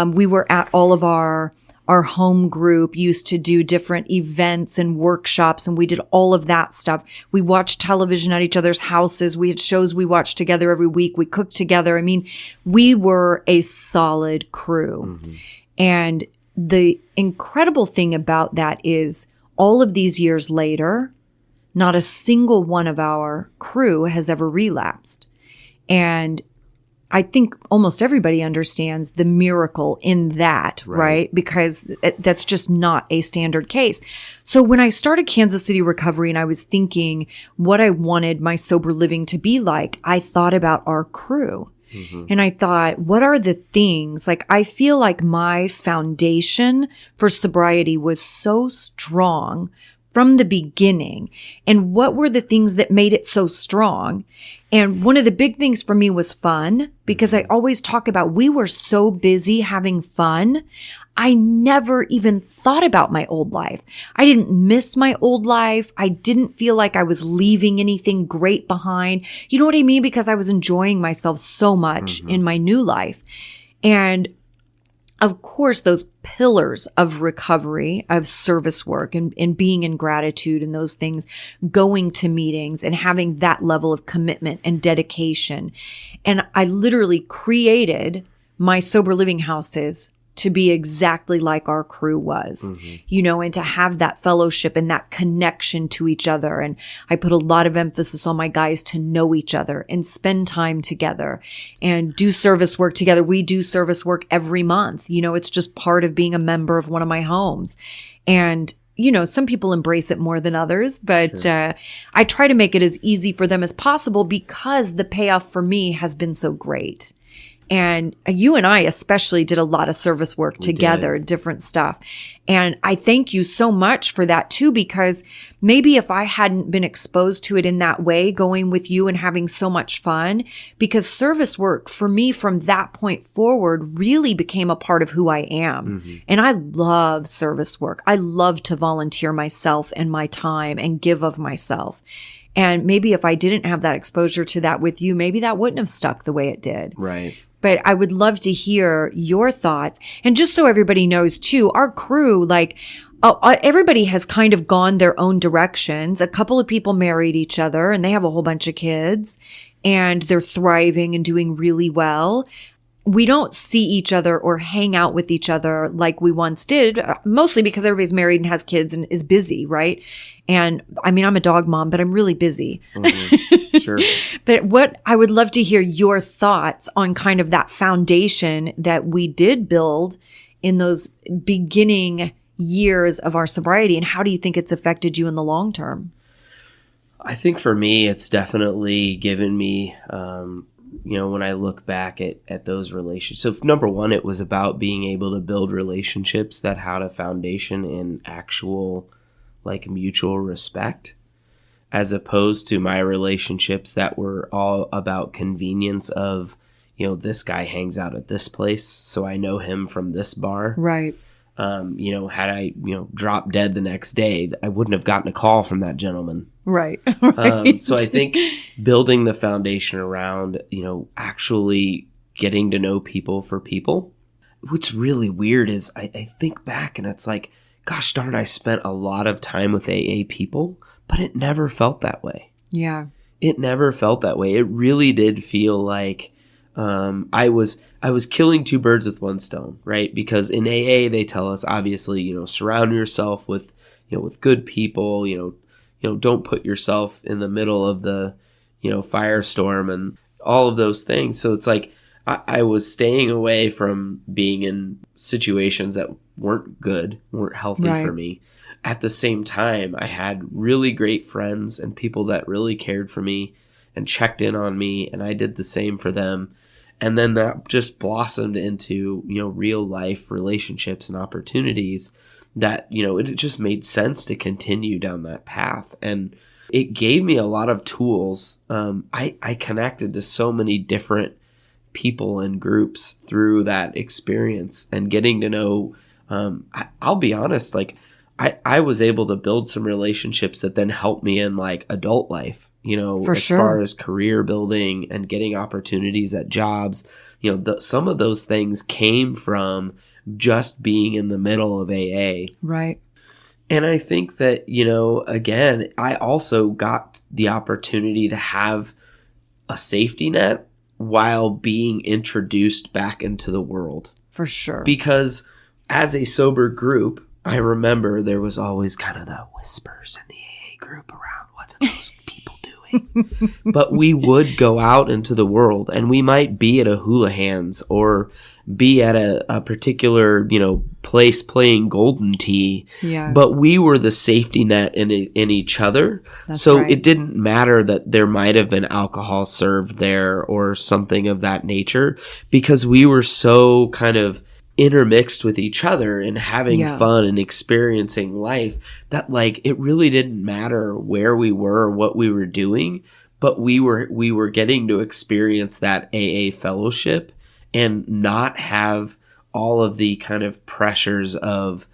We were at all of our home group used to do different events and workshops, and we did all of that stuff. We watched television at each other's houses. We had shows we watched together every week. We cooked together. I mean, we were a solid crew. Mm-hmm. And the incredible thing about that is all of these years later, not a single one of our crew has ever relapsed. And I think almost everybody understands the miracle in that, right? Because that's just not a standard case. So when I started Kansas City Recovery and I was thinking what I wanted my sober living to be like, I thought about our crew. Mm-hmm. And I thought, what are the things? Like, I feel like my foundation for sobriety was so strong from the beginning and what were the things that made it so strong. And one of the big things for me was fun, because I always talk about we were so busy having fun. I never even thought about my old life. I didn't miss my old life. I didn't feel like I was leaving anything great behind. You know what I mean? Because I was enjoying myself so much in my new life. And of course, those pillars of recovery, of service work and being in gratitude and those things, going to meetings and having that level of commitment and dedication. And I literally created my sober living houses to be exactly like our crew was, you know, and to have that fellowship and that connection to each other. And I put a lot of emphasis on my guys to know each other and spend time together and do service work together. We do service work every month. You know, it's just part of being a member of one of my homes. And you know, some people embrace it more than others, but I try to make it as easy for them as possible because the payoff for me has been so great. And you and I especially did a lot of service work together, different stuff. And I thank you so much for that too, because maybe if I hadn't been exposed to it in that way, going with you and having so much fun, because service work for me from that point forward really became a part of who I am. And I love service work. I love to volunteer myself and my time and give of myself. And maybe if I didn't have that exposure to that with you, maybe that wouldn't have stuck the way it did. Right. But I would love to hear your thoughts. And just so everybody knows too, our crew, like everybody has kind of gone their own directions. A couple of people married each other and they have a whole bunch of kids and they're thriving and doing really well. We don't see each other or hang out with each other like we once did, mostly because everybody's married and has kids and is busy, right? And I mean, I'm a dog mom, but I'm really busy. Sure. But what I would love to hear your thoughts on kind of that foundation that we did build in those beginning years of our sobriety, and how do you think it's affected you in the long term? I think for me, it's definitely given me, you know, when I look back at those relationships. So number one, it was about being able to build relationships that had a foundation in actual like mutual respect, as opposed to my relationships that were all about convenience of, you know, this guy hangs out at this place, so I know him from this bar. Right. You know, had I, you know, dropped dead the next day, I wouldn't have gotten a call from that gentleman. Right. Right. So I think building the foundation around, you know, actually getting to know people for people. What's really weird is I think back and it's like, gosh darn, I spent a lot of time with AA people, but it never felt that way. Yeah. It never felt that way. It really did feel like I was killing two birds with one stone, right? Because in AA they tell us, obviously, you know, surround yourself with, you know, with good people, you know, don't put yourself in the middle of the, you know, firestorm and all of those things. So it's like I was staying away from being in situations that weren't good, weren't healthy for me. At the same time, I had really great friends and people that really cared for me and checked in on me, and I did the same for them. And then that just blossomed into, you know, real life relationships and opportunities that, you know, it just made sense to continue down that path. And it gave me a lot of tools. I connected to so many different people and groups through that experience and getting to know, I'll be honest, like I was able to build some relationships that then helped me in like adult life, you know, far as career building and getting opportunities at jobs. You know, some of those things came from just being in the middle of AA. Right. And I think that, you know, again, I also got the opportunity to have a safety net while being introduced back into the world. For sure. Because as a sober group, I remember there was always kind of the whispers in the AA group around, what are those people doing? But we would go out into the world and we might be at a hula hands or be at a particular, you know, place playing golden tee. Yeah. But we were the safety net in each other. So it didn't matter that there might have been alcohol served there or something of that nature, because we were so kind of intermixed with each other and having Yeah. fun and experiencing life, that like it really didn't matter where we were or what we were doing, but we were getting to experience that AA fellowship and not have all of the kind of pressures of,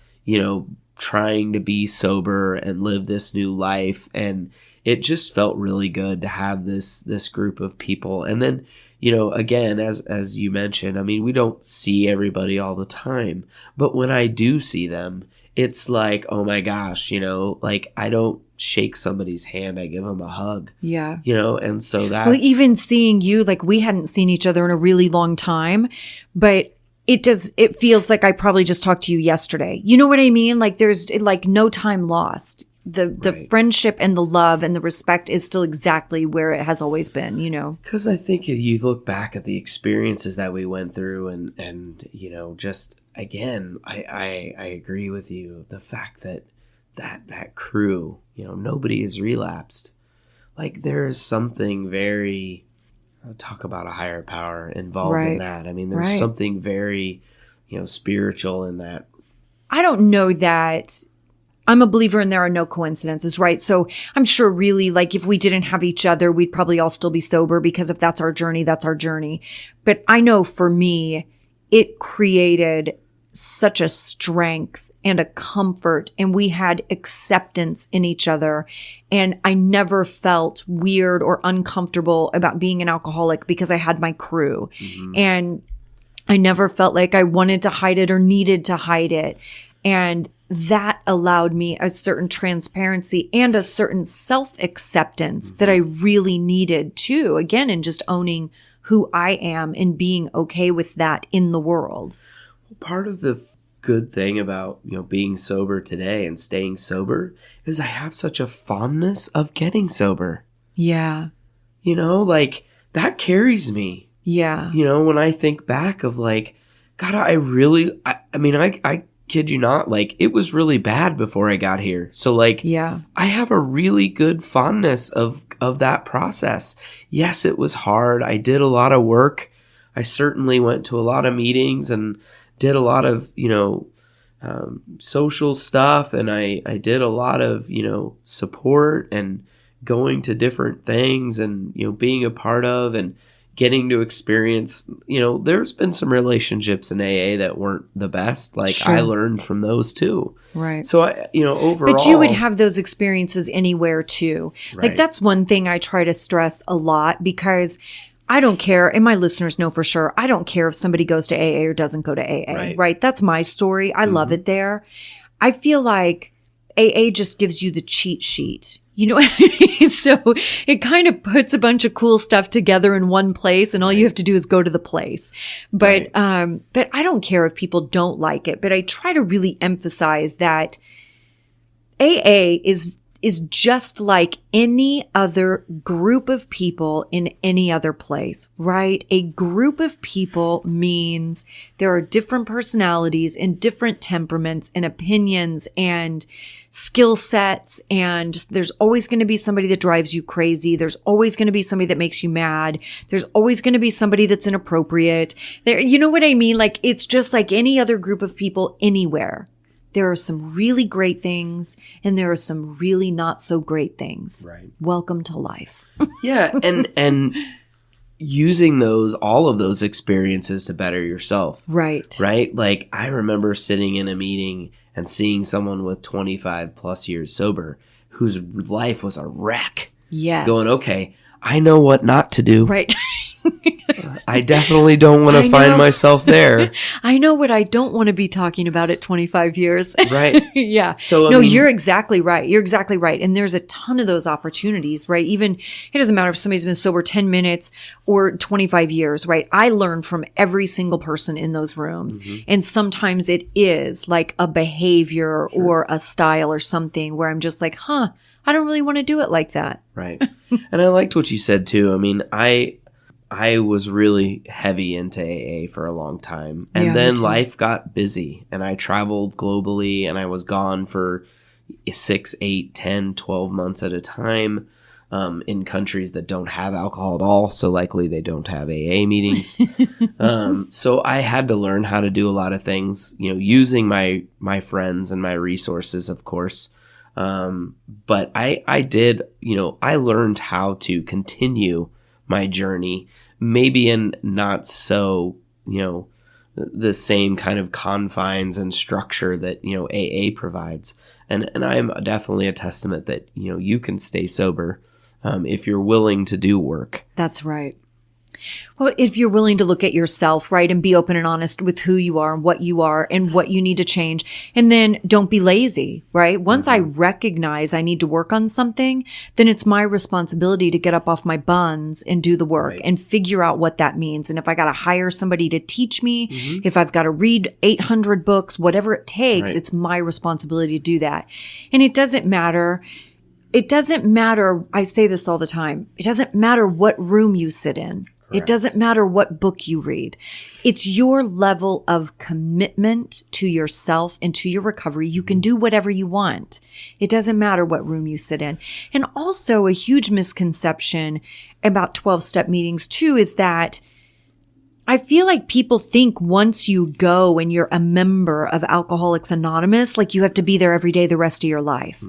trying to be sober and live this new life. And it just felt really good to have this group of people. And then, again, as you mentioned, I mean, we don't see everybody all the time, but when I do see them, it's like, oh my gosh, like I don't shake somebody's hand, I give them a hug. Yeah. And so that's... Well, even seeing you, like we hadn't seen each other in a really long time, but it feels like I probably just talked to you yesterday. You know what I mean? Like there's like no time lost. The Right. friendship and the love and the respect is still exactly where it has always been, Because I think if you look back at the experiences that we went through and just again, I agree with you. The fact that crew, nobody is relapsed. Like there's something very, talk about a higher power involved in Right. that. I mean, there's Right. something very, spiritual in that. I don't know that I'm a believer in there are no coincidences, right? So I'm sure really like if we didn't have each other, we'd probably all still be sober because if that's our journey, that's our journey. But I know for me, it created such a strength and a comfort, and we had acceptance in each other. And I never felt weird or uncomfortable about being an alcoholic because I had my crew. Mm-hmm. And I never felt like I wanted to hide it or needed to hide it. And that allowed me a certain transparency and a certain self-acceptance that I really needed too. Again, in just owning who I am and being okay with that in the world. Part of the good thing about being sober today and staying sober is I have such a fondness of getting sober. Yeah. Like that carries me. Yeah. When I think back of like, God, I mean, I kid you not, like it was really bad before I got here. So like, Yeah. I have a really good fondness of that process. Yes, it was hard. I did a lot of work. I certainly went to a lot of meetings and did a lot of, social stuff. And I did a lot of, support and going to different things and, being a part of and getting to experience, there's been some relationships in AA that weren't the best. Like Sure. I learned from those too. Right. So I, overall. But you would have those experiences anywhere too. Right. Like that's one thing I try to stress a lot because I don't care, and my listeners know for sure, I don't care if somebody goes to AA or doesn't go to AA, right? That's my story. I love it there. I feel like AA just gives you the cheat sheet. You know what I mean? So it kind of puts a bunch of cool stuff together in one place and all you have to do is go to the place. But I don't care if people don't like it, but I try to really emphasize that AA is just like any other group of people in any other place, right? A group of people means there are different personalities and different temperaments and opinions and skill sets. And there's always going to be somebody that drives you crazy. There's always going to be somebody that makes you mad. There's always going to be somebody that's inappropriate. You know what I mean? Like it's just like any other group of people anywhere. There are some really great things and there are some really not so great things. Right. Welcome to life. Yeah. And using all of those experiences to better yourself. Right. Right. Like I remember sitting in a meeting and seeing someone with 25 plus years sober whose life was a wreck. Yes. Going, okay, I know what not to do. Right. I definitely don't want to find myself there. I know what I don't want to be talking about at 25 years. Right. Yeah. So, no, you're exactly right. You're exactly right. And there's a ton of those opportunities, right? Even it doesn't matter if somebody's been sober 10 minutes or 25 years, right? I learn from every single person in those rooms. Mm-hmm. And sometimes it is like a behavior or a style or something where I'm just like, I don't really want to do it like that. Right. And I liked what you said too. I mean, I was really heavy into AA for a long time. And then life got busy and I traveled globally and I was gone for 6, 8, 10, 12 months at a time. in countries that don't have alcohol at all. So likely they don't have AA meetings. So I had to learn how to do a lot of things, using my friends and my resources, of course. But I did, I learned how to continue my journey, maybe in not so, the same kind of confines and structure that, AA provides. And I'm definitely a testament that, you can stay sober if you're willing to do work. That's right. Well, if you're willing to look at yourself, right, and be open and honest with who you are and what you need to change. And then don't be lazy, right? Once I recognize I need to work on something, then it's my responsibility to get up off my buns and do the work and figure out what that means. And if I got to hire somebody to teach me, if I've got to read 800 books, whatever it takes, it's my responsibility to do that. And it doesn't matter. I say this all the time. It doesn't matter what room you sit in. It doesn't matter what book you read. It's your level of commitment to yourself and to your recovery. You can do whatever you want. It doesn't matter what room you sit in. And also a huge misconception about 12-step meetings too is that I feel like people think once you go and you're a member of Alcoholics Anonymous, like you have to be there every day the rest of your life.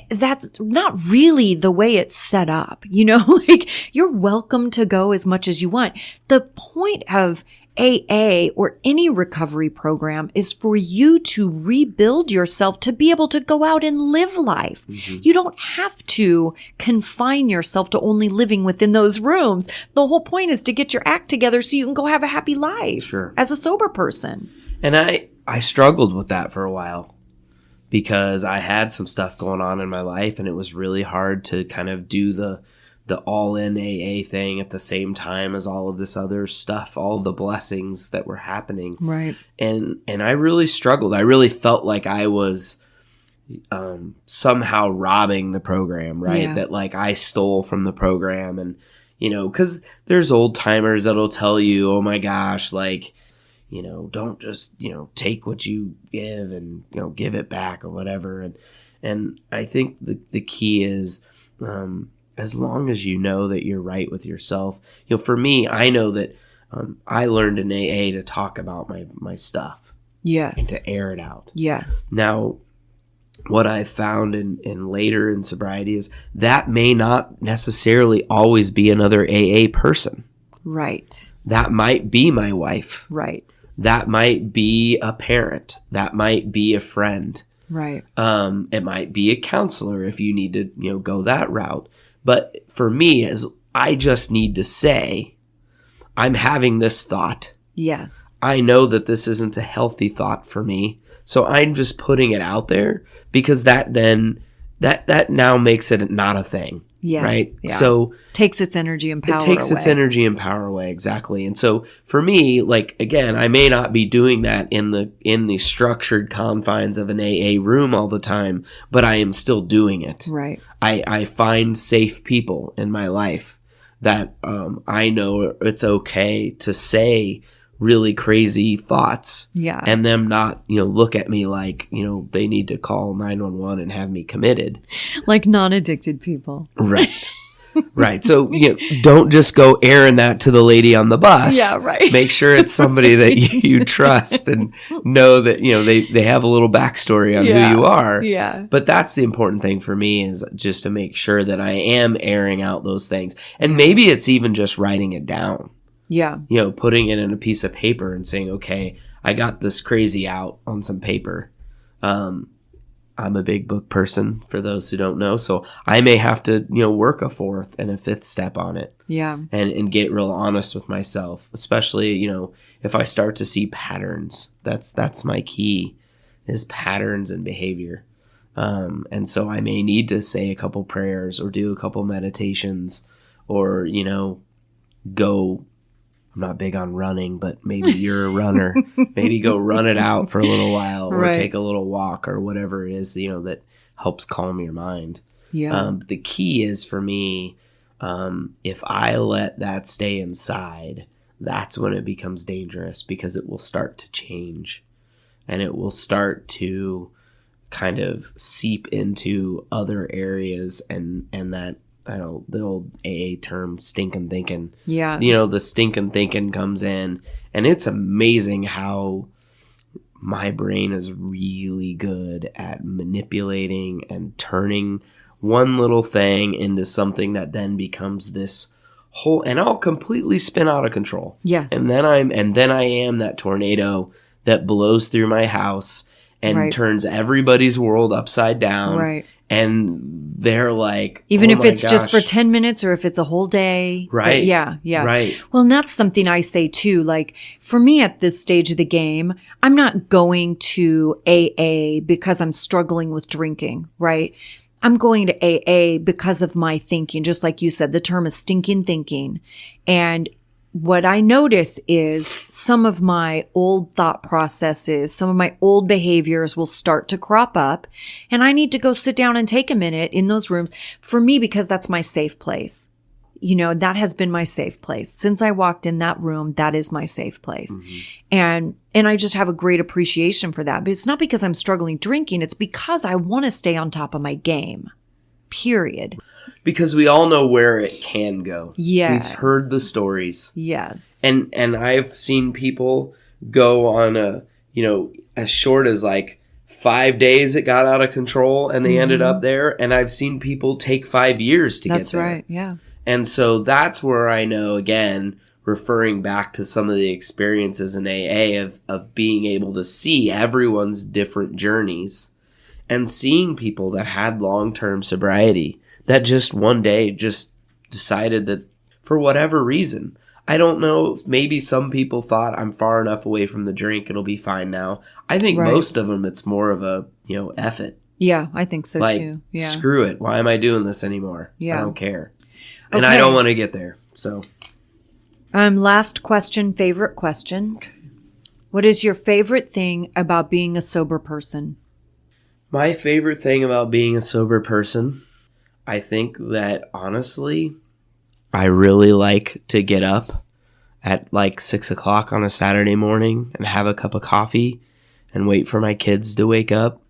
That's not really the way it's set up. Like you're welcome to go as much as you want. The point of AA or any recovery program is for you to rebuild yourself to be able to go out and live life. You don't have to confine yourself to only living within those rooms. The whole point is to get your act together so you can go have a happy life as a sober person. And I struggled with that for a while, because I had some stuff going on in my life and it was really hard to kind of do the all-in AA thing at the same time as all of this other stuff, all the blessings that were happening. Right. And I really struggled. I really felt like I was somehow robbing the program, right? Yeah. That like I stole from the program. And, because there's old timers that'll tell you, oh my gosh, like, don't just, take what you give and, give it back or whatever. And I think the key is, as long as you know that you're right with yourself, for me, I know that, I learned in AA to talk about my stuff. Yes. And to air it out. Yes. Now, what I found in later in sobriety is that may not necessarily always be another AA person. Right. That might be my wife. Right. That might be a parent. That might be a friend. Right. It might be a counselor if you need to, go that route. But for me, as I just need to say, I'm having this thought. Yes. I know that this isn't a healthy thought for me. So I'm just putting it out there because that now makes it not a thing. Yes. Right. Yeah. So takes its energy and power away. It takes its energy and power away. Exactly. And so for me, like, again, I may not be doing that in the structured confines of an AA room all the time, but I am still doing it. Right. I find safe people in my life that I know it's okay to say really crazy thoughts. Yeah. And them not, look at me like, they need to call 911 and have me committed. Like non-addicted people. Right. Right. So, don't just go airing that to the lady on the bus. Yeah, right. Make sure it's somebody that you trust and know that, they have a little backstory on who you are. Yeah. But that's the important thing for me, is just to make sure that I am airing out those things. And maybe it's even just writing it down. Yeah. Putting it in a piece of paper and saying, okay, I got this crazy out on some paper. I'm a big book person, for those who don't know. So I may have to, work a fourth and a fifth step on it. Yeah. And get real honest with myself, especially, if I start to see patterns. That's my key, is patterns and behavior. And so I may need to say a couple prayers or do a couple meditations or, go. I'm not big on running, but maybe you're a runner. Maybe go run it out for a little while, or take a little walk, or whatever it is, that helps calm your mind. Yeah. But the key is for me, if I let that stay inside, that's when it becomes dangerous, because it will start to change and it will start to kind of seep into other areas, and that I don't know, the old AA term, stinking thinking. Yeah. The stinking thinking comes in, and it's amazing how my brain is really good at manipulating and turning one little thing into something that then becomes this whole, and I'll completely spin out of control. Yes. And then I am that tornado that blows through my house and turns everybody's world upside down. Right. And they're like, even if it's gosh. just for 10 minutes or if it's a whole day. Right. Yeah. Right. Well, and that's something I say too. Like for me at this stage of the game, I'm not going to AA because I'm struggling with drinking, right? I'm going to AA because of my thinking. Just like you said, the term is stinking thinking. And what I notice is some of my old thought processes, some of my old behaviors will start to crop up, and I need to go sit down and take a minute in those rooms for me, because that's my safe place. That has been my safe place. Since I walked in that room, that is my safe place. Mm-hmm. And I just have a great appreciation for that. But it's not because I'm struggling drinking. It's because I want to stay on top of my game. Period. Because we all know where it can go. Yes. We've heard the stories. Yes. And I've seen people go on as short as like 5 days it got out of control and they ended up there. And I've seen people take 5 years to get there. That's right. Yeah. And so that's where I know, again, referring back to some of the experiences in AA of being able to see everyone's different journeys and seeing people that had long-term sobriety that just one day just decided that for whatever reason, I don't know, maybe some people thought I'm far enough away from the drink, it'll be fine now. I think most of them, it's more of a, F it. Yeah, I think so too. Yeah. Screw it. Why am I doing this anymore? Yeah. I don't care. And I don't want to get there. So. Last question, favorite question. Okay. What is your favorite thing about being a sober person? My favorite thing about being a sober person, I think that honestly, I really like to get up at like 6 o'clock on a Saturday morning and have a cup of coffee and wait for my kids to wake up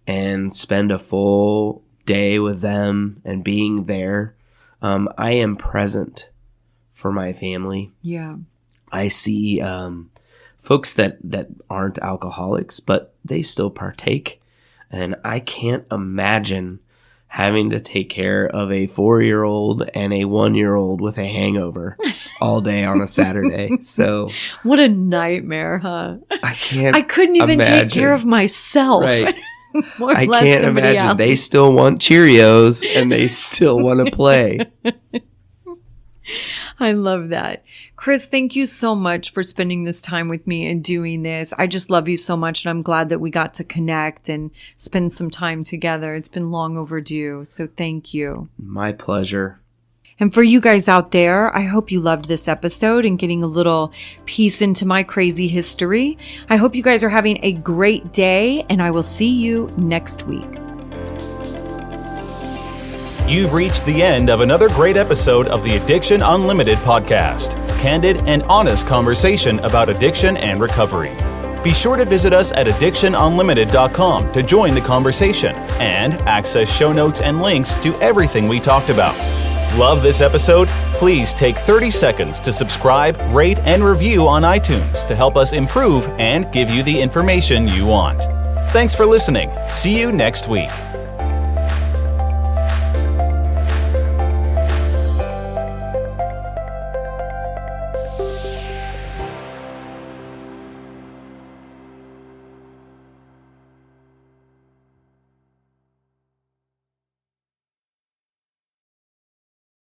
and spend a full day with them and being there. I am present for my family. Yeah. I see folks that aren't alcoholics, but they still partake. And I can't imagine having to take care of a 4-year-old and a 1-year-old with a hangover all day on a Saturday. So what a nightmare, huh? I couldn't even take care of myself. Right. I can't imagine. Else. They still want Cheerios and they still want to play. I love that. Chris, thank you so much for spending this time with me and doing this. I just love you so much, and I'm glad that we got to connect and spend some time together. It's been long overdue, so thank you. My pleasure. And for you guys out there, I hope you loved this episode and getting a little piece into my crazy history. I hope you guys are having a great day, and I will see you next week. You've reached the end of another great episode of the Addiction Unlimited podcast. Candid and honest conversation about addiction and recovery. Be sure to visit us at addictionunlimited.com to join the conversation and access show notes and links to everything we talked about. Love this episode? Please take 30 seconds to subscribe, rate, and review on iTunes to help us improve and give you the information you want. Thanks for listening. See you next week.